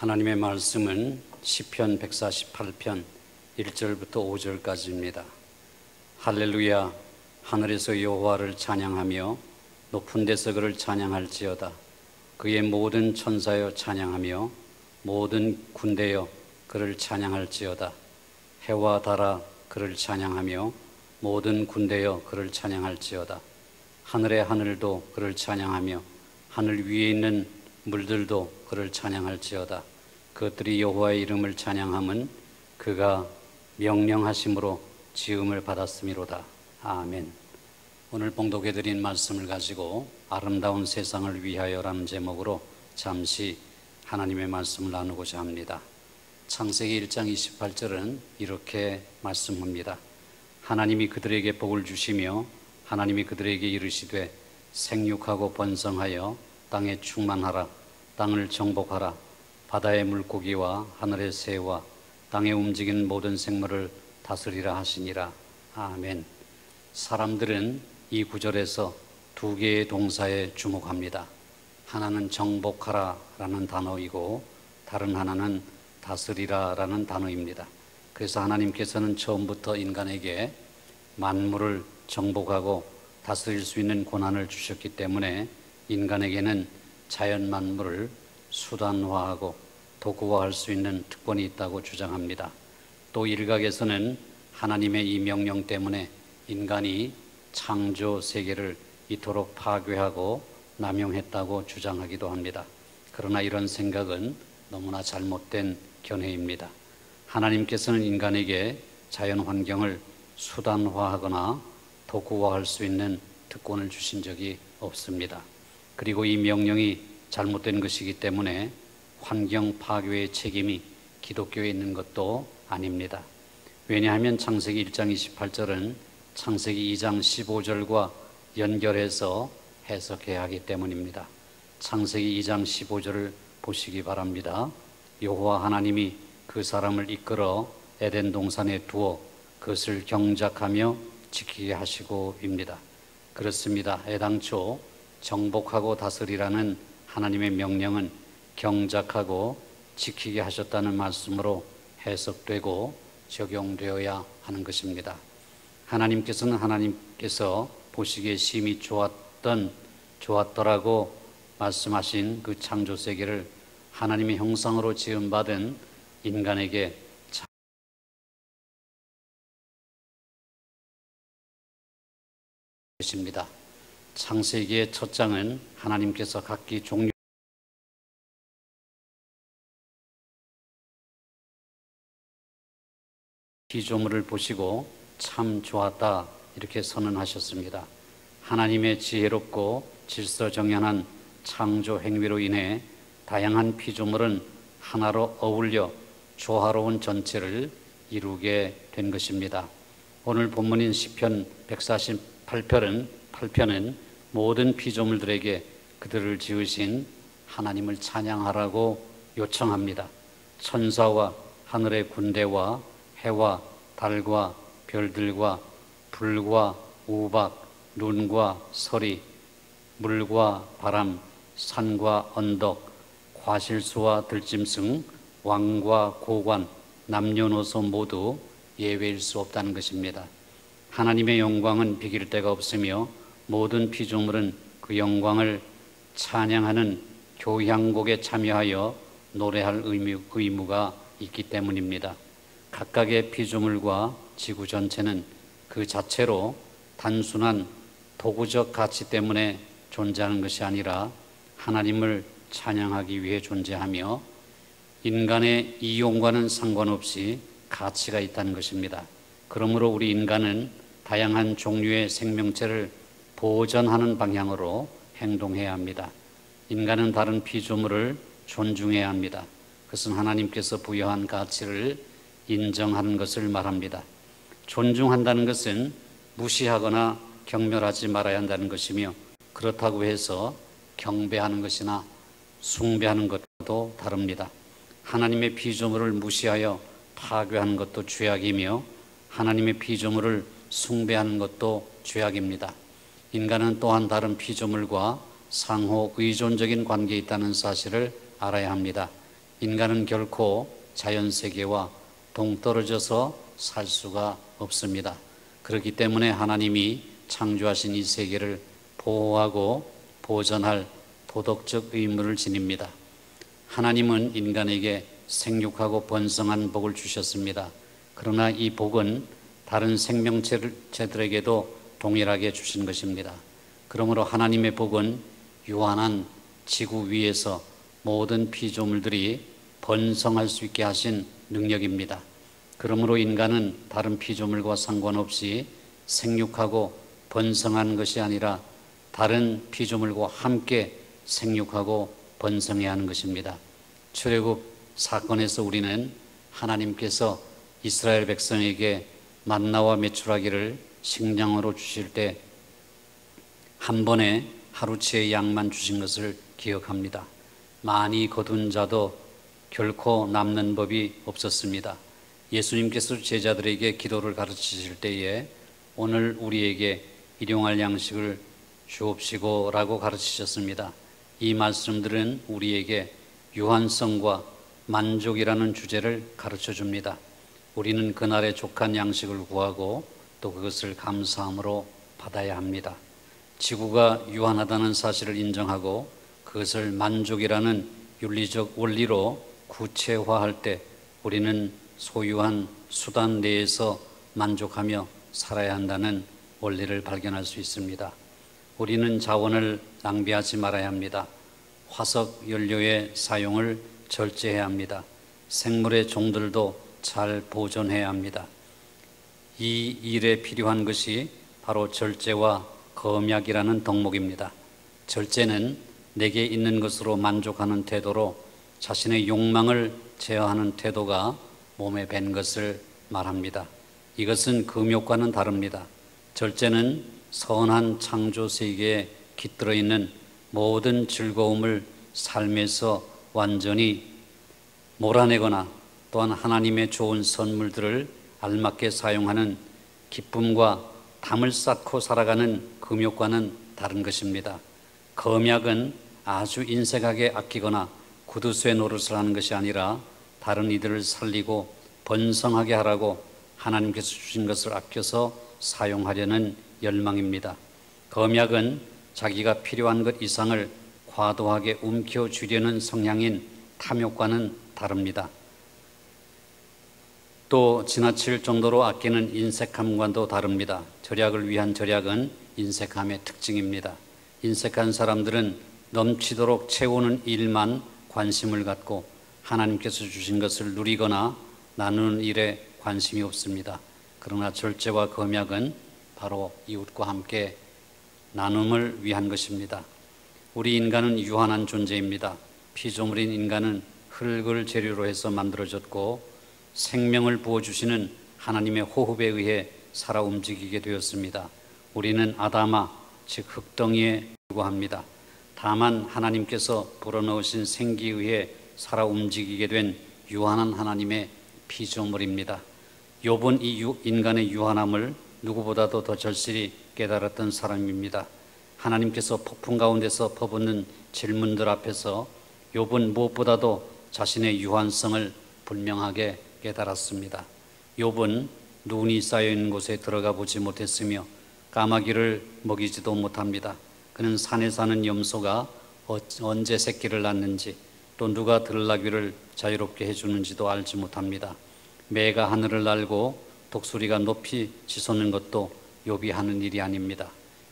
하나님의 말씀은 시편 148편 1절부터 5절까지입니다. 할렐루야, 하늘에서 여호와를 찬양하며 높은 데서 그를 찬양할지어다. 그의 모든 천사여 찬양하며 모든 군대여 그를 찬양할지어다. 해와 달아 그를 찬양하며 모든 군대여 그를 찬양할지어다. 하늘의 하늘도 그를 찬양하며 하늘 위에 있는 물들도 그를 찬양할지어다. 그것들이 여호와의 이름을 찬양함은 그가 명령하심으로 지음을 받았음이로다. 아멘. 오늘 봉독해드린 말씀을 가지고 아름다운 세상을 위하여라는 제목으로 잠시 하나님의 말씀을 나누고자 합니다. 창세기 1장 28절은 이렇게 말씀합니다. 하나님이 그들에게 복을 주시며 하나님이 그들에게 이르시되 생육하고 번성하여 땅에 충만하라. 땅을 정복하라. 바다의 물고기와 하늘의 새와 땅에 움직이는 모든 생물을 다스리라 하시니라. 아멘. 사람들은 이 구절에서 두 개의 동사에 주목합니다. 하나는 정복하라 라는 단어이고 다른 하나는 다스리라 라는 단어입니다. 그래서 하나님께서는 처음부터 인간에게 만물을 정복하고 다스릴 수 있는 권한을 주셨기 때문에 인간에게는 자연 만물을 수단화하고 도구화할 수 있는 특권이 있다고 주장합니다. 또 일각에서는 하나님의 이 명령 때문에 인간이 창조 세계를 이토록 파괴하고 남용했다고 주장하기도 합니다. 그러나 이런 생각은 너무나 잘못된 견해입니다. 하나님께서는 인간에게 자연 환경을 수단화하거나 도구화할 수 있는 특권을 주신 적이 없습니다. 그리고 이 명령이 잘못된 것이기 때문에 환경 파괴의 책임이 기독교에 있는 것도 아닙니다. 왜냐하면 창세기 1장 28절은 창세기 2장 15절과 연결해서 해석해야 하기 때문입니다. 창세기 2장 15절을 보시기 바랍니다. 여호와 하나님이 그 사람을 이끌어 에덴 동산에 두어 그것을 경작하며 지키게 하시고입니다. 그렇습니다. 애당초 정복하고 다스리라는 하나님의 명령은 경작하고 지키게 하셨다는 말씀으로 해석되고 적용되어야 하는 것입니다. 하나님께서 보시기에 심히 좋았더라고 말씀하신 그 창조 세계를 하나님의 형상으로 지음받은 인간에게 것입니다. 창세기의 첫 장은 하나님께서 각기 종류 피조물을 보시고 참 좋았다 이렇게 선언하셨습니다. 하나님의 지혜롭고 질서정연한 창조 행위로 인해 다양한 피조물은 하나로 어울려 조화로운 전체를 이루게 된 것입니다. 오늘 본문인 시편 148편은 모든 피조물들에게 그들을 지으신 하나님을 찬양하라고 요청합니다. 천사와 하늘의 군대와 해와 달과 별들과 불과 우박, 눈과 서리, 물과 바람, 산과 언덕, 과실수와 들짐승, 왕과 고관, 남녀노소 모두 예외일 수 없다는 것입니다. 하나님의 영광은 비길 데가 없으며 모든 피조물은 그 영광을 찬양하는 교향곡에 참여하여 노래할 의무가 있기 때문입니다. 각각의 피조물과 지구 전체는 그 자체로 단순한 도구적 가치 때문에 존재하는 것이 아니라 하나님을 찬양하기 위해 존재하며 인간의 이용과는 상관없이 가치가 있다는 것입니다. 그러므로 우리 인간은 다양한 종류의 생명체를 보존하는 방향으로 행동해야 합니다. 인간은 다른 피조물을 존중해야 합니다. 그것은 하나님께서 부여한 가치를 인정하는 것을 말합니다. 존중한다는 것은 무시하거나 경멸하지 말아야 한다는 것이며 그렇다고 해서 경배하는 것이나 숭배하는 것도 다릅니다. 하나님의 피조물을 무시하여 파괴하는 것도 죄악이며 하나님의 피조물을 숭배하는 것도 죄악입니다. 인간은 또한 다른 피조물과 상호 의존적인 관계에 있다는 사실을 알아야 합니다. 인간은 결코 자연세계와 동떨어져서 살 수가 없습니다. 그렇기 때문에 하나님이 창조하신 이 세계를 보호하고 보존할 도덕적 의무를 지닙니다. 하나님은 인간에게 생육하고 번성한 복을 주셨습니다. 그러나 이 복은 다른 생명체들에게도 동일하게 주신 것입니다. 그러므로 하나님의 복은 유한한 지구 위에서 모든 피조물들이 번성할 수 있게 하신 능력입니다. 그러므로 인간은 다른 피조물과 상관없이 생육하고 번성하는 것이 아니라 다른 피조물과 함께 생육하고 번성해야 하는 것입니다. 출애굽 사건에서 우리는 하나님께서 이스라엘 백성에게 만나와 메추라기를 식량으로 주실 때 한 번에 하루치의 양만 주신 것을 기억합니다. 많이 거둔 자도 결코 남는 법이 없었습니다. 예수님께서 제자들에게 기도를 가르치실 때에 오늘 우리에게 일용할 양식을 주옵시고 라고 가르치셨습니다. 이 말씀들은 우리에게 유한성과 만족이라는 주제를 가르쳐 줍니다. 우리는 그날의 족한 양식을 구하고 또 그것을 감사함으로 받아야 합니다. 지구가 유한하다는 사실을 인정하고 그것을 만족이라는 윤리적 원리로 구체화할 때 우리는 소유한 수단 내에서 만족하며 살아야 한다는 원리를 발견할 수 있습니다. 우리는 자원을 낭비하지 말아야 합니다. 화석 연료의 사용을 절제해야 합니다. 생물의 종들도 잘 보존해야 합니다. 이 일에 필요한 것이 바로 절제와 검약이라는 덕목입니다. 절제는 내게 있는 것으로 만족하는 태도로 자신의 욕망을 제어하는 태도가 몸에 밴 것을 말합니다. 이것은 금욕과는 다릅니다. 절제는 선한 창조 세계에 깃들어 있는 모든 즐거움을 삶에서 완전히 몰아내거나 또한 하나님의 좋은 선물들을 알맞게 사용하는 기쁨과 담을 쌓고 살아가는 금욕과는 다른 것입니다. 검약은 아주 인색하게 아끼거나 구두쇠 노릇을 하는 것이 아니라 다른 이들을 살리고 번성하게 하라고 하나님께서 주신 것을 아껴서 사용하려는 열망입니다. 검약은 자기가 필요한 것 이상을 과도하게 움켜쥐려는 성향인 탐욕과는 다릅니다. 또 지나칠 정도로 아끼는 인색함과도 다릅니다. 절약을 위한 절약은 인색함의 특징입니다. 인색한 사람들은 넘치도록 채우는 일만 관심을 갖고 하나님께서 주신 것을 누리거나 나누는 일에 관심이 없습니다. 그러나 절제와 검약은 바로 이웃과 함께 나눔을 위한 것입니다. 우리 인간은 유한한 존재입니다. 피조물인 인간은 흙을 재료로 해서 만들어졌고 생명을 부어주시는 하나님의 호흡에 의해 살아 움직이게 되었습니다. 우리는 아담아, 즉 흙덩이에 불과합니다. 다만 하나님께서 불어넣으신 생기에 의해 살아 움직이게 된 유한한 하나님의 피조물입니다. 욥은 이 인간의 유한함을 누구보다도 더 절실히 깨달았던 사람입니다. 하나님께서 폭풍 가운데서 퍼붓는 질문들 앞에서 욥은 무엇보다도 자신의 유한성을 분명하게 깨달았습니다. 욥은 눈이 쌓여있는 곳에 들어가 보지 못했으며 까마귀를 먹이지도 못합니다. 그는 산에 사는 염소가 언제 새끼를 낳는지 또 누가 들나귀를 자유롭게 해주는지도 알지 못합니다. 매가 하늘을 날고 독수리가 높이 치솟는 것도 욥이 하는 일이 아닙니다.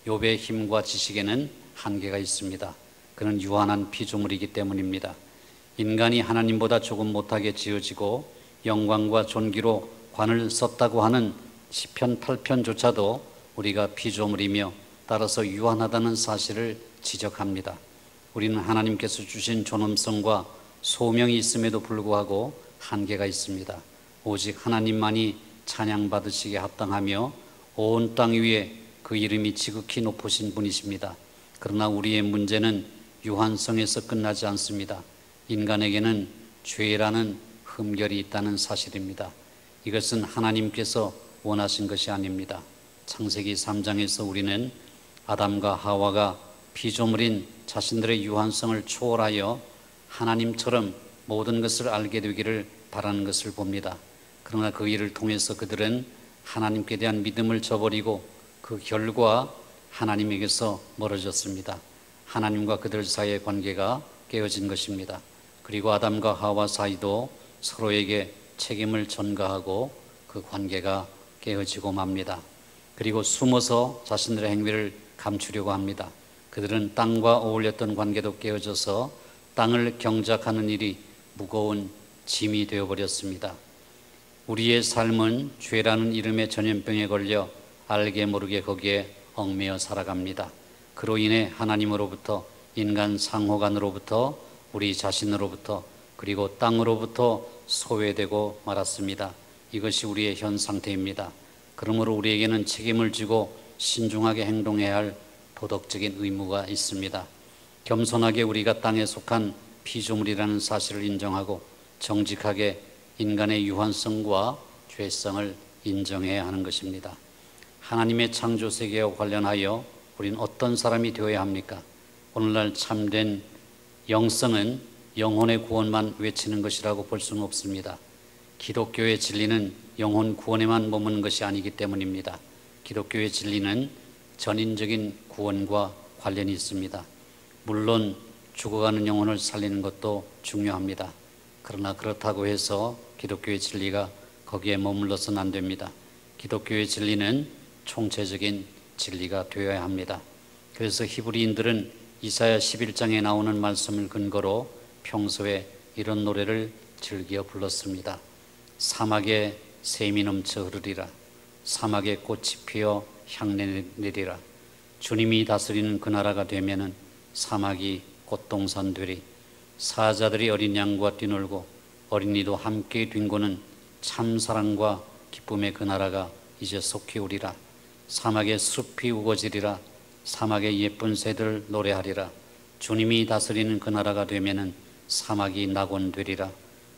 욥의 힘과 지식에는 한계가 있습니다. 그는 유한한 피조물이기 때문입니다. 인간이 하나님보다 조금 못하게 지어지고 영광과 존귀로 관을 썼다고 하는 시편 8편조차도 우리가 피조물이며 따라서 유한하다는 사실을 지적합니다. 우리는 하나님께서 주신 존엄성과 소명이 있음에도 불구하고 한계가 있습니다. 오직 하나님만이 찬양받으시기에 합당하며 온 땅 위에 그 이름이 지극히 높으신 분이십니다. 그러나 우리의 문제는 유한성에서 끝나지 않습니다. 인간에게는 죄라는 흠결이 있다는 사실입니다. 이것은 하나님께서 원하신 것이 아닙니다. 창세기 3장에서 우리는 아담과 하와가 피조물인 자신들의 유한성을 초월하여 하나님처럼 모든 것을 알게 되기를 바라는 것을 봅니다. 그러나 그 일을 통해서 그들은 하나님께 대한 믿음을 저버리고 그 결과 하나님에게서 멀어졌습니다. 하나님과 그들 사이의 관계가 깨어진 것입니다. 그리고 아담과 하와 사이도 서로에게 책임을 전가하고 그 관계가 깨어지고 맙니다. 그리고 숨어서 자신들의 행위를 감추려고 합니다. 그들은 땅과 어울렸던 관계도 깨어져서 땅을 경작하는 일이 무거운 짐이 되어버렸습니다. 우리의 삶은 죄라는 이름의 전염병에 걸려 알게 모르게 거기에 얽매여 살아갑니다. 그로 인해 하나님으로부터, 인간 상호간으로부터, 우리 자신으로부터, 그리고 땅으로부터 소외되고 말았습니다. 이것이 우리의 현 상태입니다. 그러므로 우리에게는 책임을 지고 신중하게 행동해야 할 도덕적인 의무가 있습니다. 겸손하게 우리가 땅에 속한 피조물이라는 사실을 인정하고 정직하게 인간의 유한성과 죄성을 인정해야 하는 것입니다. 하나님의 창조 세계와 관련하여 우리는 어떤 사람이 되어야 합니까? 오늘날 참된 영성은 영혼의 구원만 외치는 것이라고 볼 수는 없습니다. 기독교의 진리는 영혼 구원에만 머무는 것이 아니기 때문입니다. 기독교의 진리는 전인적인 구원과 관련이 있습니다. 물론 죽어가는 영혼을 살리는 것도 중요합니다. 그러나 그렇다고 해서 기독교의 진리가 거기에 머물러서는 안 됩니다. 기독교의 진리는 총체적인 진리가 되어야 합니다. 그래서 히브리인들은 이사야 11장에 나오는 말씀을 근거로 평소에 이런 노래를 즐겨 불렀습니다. 사막에 샘이 넘쳐 흐르리라. 사막에 꽃이 피어 향내 내리라. 주님이 다스리는 그 나라가 되면은 사막이 꽃동산 되리. 사자들이 어린 양과 뛰놀고 어린이도 함께 뒹구는 참사랑과 기쁨의 그 나라가 이제 속히 오리라. 사막에 숲이 우거지리라. 사막에 예쁜 새들 노래하리라. 주님이 다스리는 그 나라가 되면은 사막이 낙원되리라.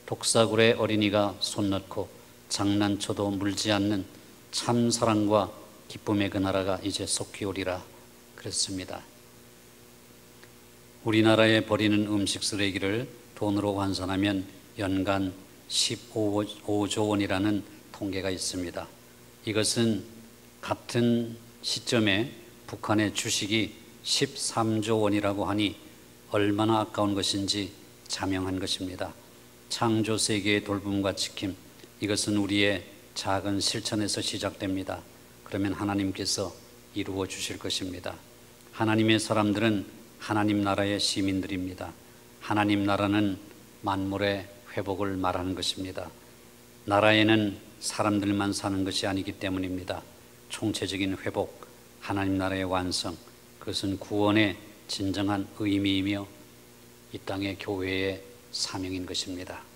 독사굴에 어린이가 손 넣고 장난쳐도 물지 않는 참사랑과 기쁨의 그 나라가 이제 속히 오리라 그랬습니다. 우리나라에 버리는 음식 쓰레기를 돈으로 환산하면 연간 15조 원이라는 통계가 있습니다. 이것은 같은 시점에 북한의 주식이 13조 원이라고 하니 얼마나 아까운 것인지 자명한 것입니다. 창조 세계의 돌봄과 지킴, 이것은 우리의 작은 실천에서 시작됩니다. 그러면 하나님께서 이루어 주실 것입니다. 하나님의 사람들은 하나님 나라의 시민들입니다. 하나님 나라는 만물의 회복을 말하는 것입니다. 나라에는 사람들만 사는 것이 아니기 때문입니다. 총체적인 회복, 하나님 나라의 완성, 그것은 구원의 진정한 의미이며 이 땅의 교회의 사명인 것입니다.